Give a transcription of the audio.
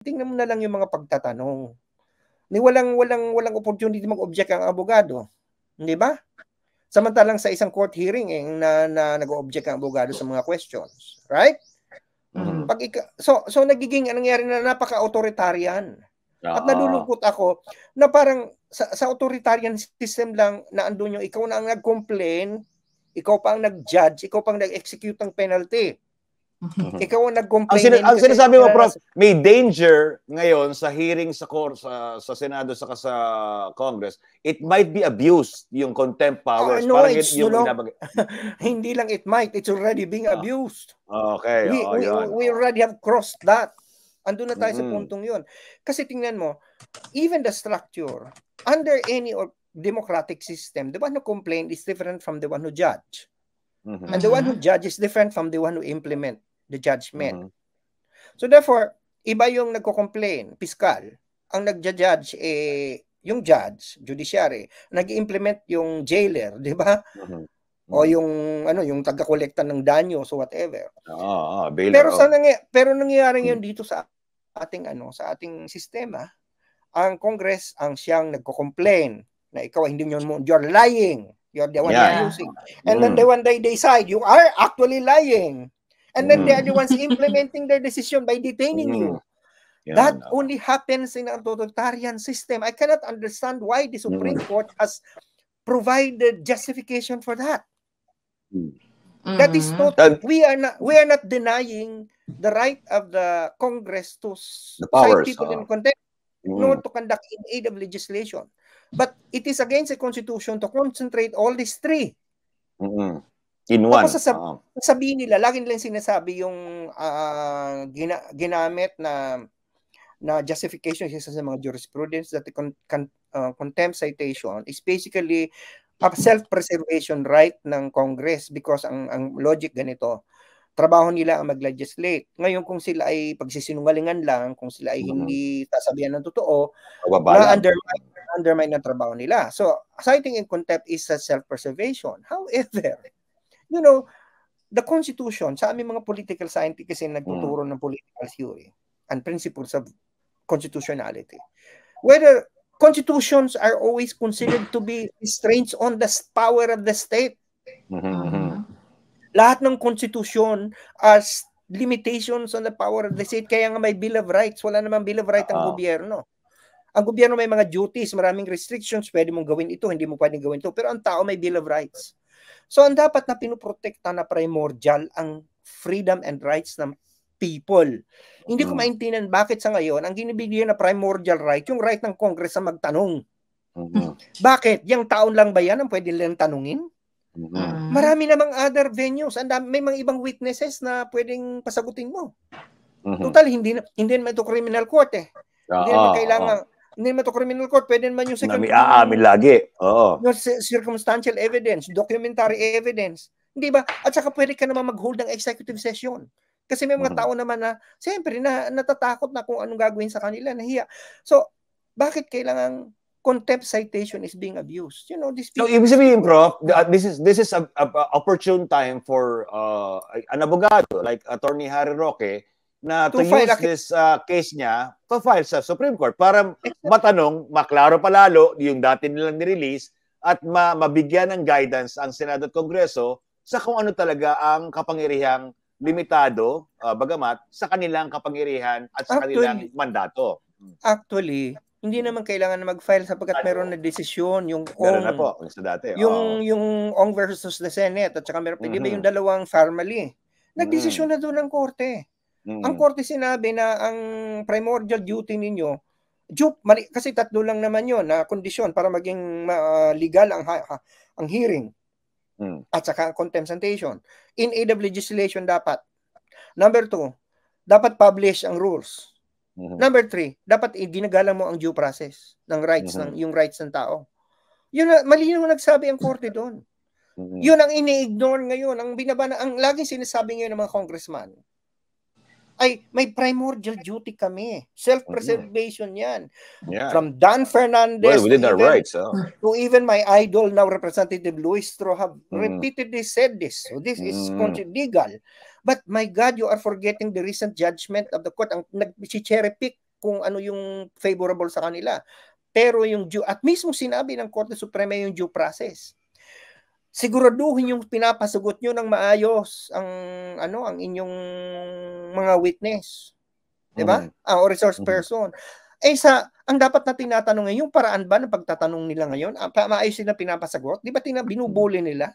tingnan mo na lang yung mga pagtatanong. Ni walang opportunity mag-object ang abogado, hindi ba? Samantalang sa isang court hearing na nag-object ang abogado sa mga questions, right? So nagiging nangyari na napaka-authoritarian. At nalulungkot ako na parang sa authoritarian system lang na andun yung ikaw na ang nag-complain, ikaw pa ang nag-judge, ikaw pa ang nag-execute ng penalty. Ikaw ang nag-complain. Ang sinasabi mo, Prof, may danger ngayon sa hearing sa Senado saka sa Congress. It might be abused yung contempt powers. No, hindi lang it might. It's already being abused. Okay. We already have crossed that. Andun na tayo sa puntong yun. Kasi tingnan mo, even the structure, under any democratic system, the one who complain is different from the one who judge. And the one who judge is different from the one who implement the judgment. So therefore, iba yung nagko-complain, piskal. Ang nagja-judge, yung judge, judiciary, nag-implement yung jailer, di ba? O yung taga-kolekta ng danyo, so whatever. Pero nangyayari yun dito sa ating sistema. Ang Congress ang siyang nagko-complain na ikaw hindi you're lying. You're the one using. And then one day they decide you are actually lying. And then they are the ones implementing their decision by detaining you. That only happens in an authoritarian system. I cannot understand why the Supreme Court has provided justification for that. That is not, we are not denying the right of the Congress to cite people in contempt, nor to conduct in aid of legislation. But it is against the Constitution to concentrate all these three. In one. Tapos sasabihin nila, lagi nilang sinasabi yung ginamit na justification sa mga jurisprudence that the contempt citation is basically a self-preservation right ng Congress because ang logic ganito, trabaho nila ang mag-legislate. Ngayon kung sila ay pagsisinungalingan lang, kung sila ay hindi sasabihan ng totoo, undermine ang trabaho nila. So, citing in contempt is a self-preservation. However, you know, the Constitution, sa aming mga political scientists kasi nagtuturo ng political theory and principles of constitutionality, whether constitutions are always considered to be restraints on the power of the state. Lahat ng constitution as limitations on the power of the state. Kaya nga may Bill of Rights. Wala namang Bill of Rights ang gobyerno. Ang gobyerno may mga duties, maraming restrictions. Pwede mong gawin ito, hindi mo pwedeng gawin ito. Pero ang tao may Bill of Rights. So ang dapat na pinoprotekta na primordial ang freedom and rights ng people. Hindi ko maintindihan bakit sa ngayon ang ginibigyan na primordial right, yung right ng Congress na magtanong. Bakit? Yung taon lang ba yan ang pwede nilang tanungin? Marami namang other venues. May mga ibang witnesses na pwedeng pasagutin mo. Total, hindi naman ito criminal court eh. Hindi naman kailangan, hindi naman ito criminal court. Pwede naman yung second. Aamin lagi. Yung circumstantial evidence, documentary evidence. Hindi ba? At saka pwede ka naman mag-hold ng executive session. Kasi may mga tao naman na, siyempre, natatakot na kung anong gagawin sa kanila, nahiya. So, bakit kailangan contempt citation is being abused? You know, this. So, ibig sabihin, Prof, this is a opportune time for an abogado like Attorney Harry Roque na to use this case niya to file sa Supreme Court para matanong, maklaro palalo yung dati nilang nirelease at mabigyan ng guidance ang Senado at Kongreso sa kung ano talaga ang kapangyarihang limitado, bagamat sa kanilang kapangyarihan at sa kanilang mandato. Actually, hindi naman kailangan na mag-file sapagkat meron na desisyon yung yung Ong versus the Senate at saka meron ba yung dalawang family. Nagdesisyon na doon ng korte. Ang korte sinabi na ang primordial duty ninyo, kasi tatlo lang naman yon na kondisyon para maging legal ang hearing. At saka contempt citation. In aid of legislation dapat. Number 2, dapat publish ang rules. Number 3, dapat ginagalang mo ang due process ng rights yung rights ng tao. Yun malinaw nagsabi ang korte doon. Yun ang ini-ignore ngayon. Ang laging sinasabi ngayon ng mga congressman ay may primordial duty kami. Self-preservation yan. From Dan Fernandez to even my idol now, Representative Luis Tro, have repeatedly said this. So this is legal. But my God, you are forgetting the recent judgment of the court. Ang nag-cherry pick kung ano yung favorable sa kanila. Pero yung at mismo sinabi ng Korte Suprema yung due process. Siguraduhin yung pinapasagot nyo ng maayos ang inyong mga witness. 'Di ba? O resource person. Ang dapat na tinatanong ngayon, yung paraan ba ng pagtatanong nila ngayon? Maayos sila pinapasagot? Di ba binubuli nila?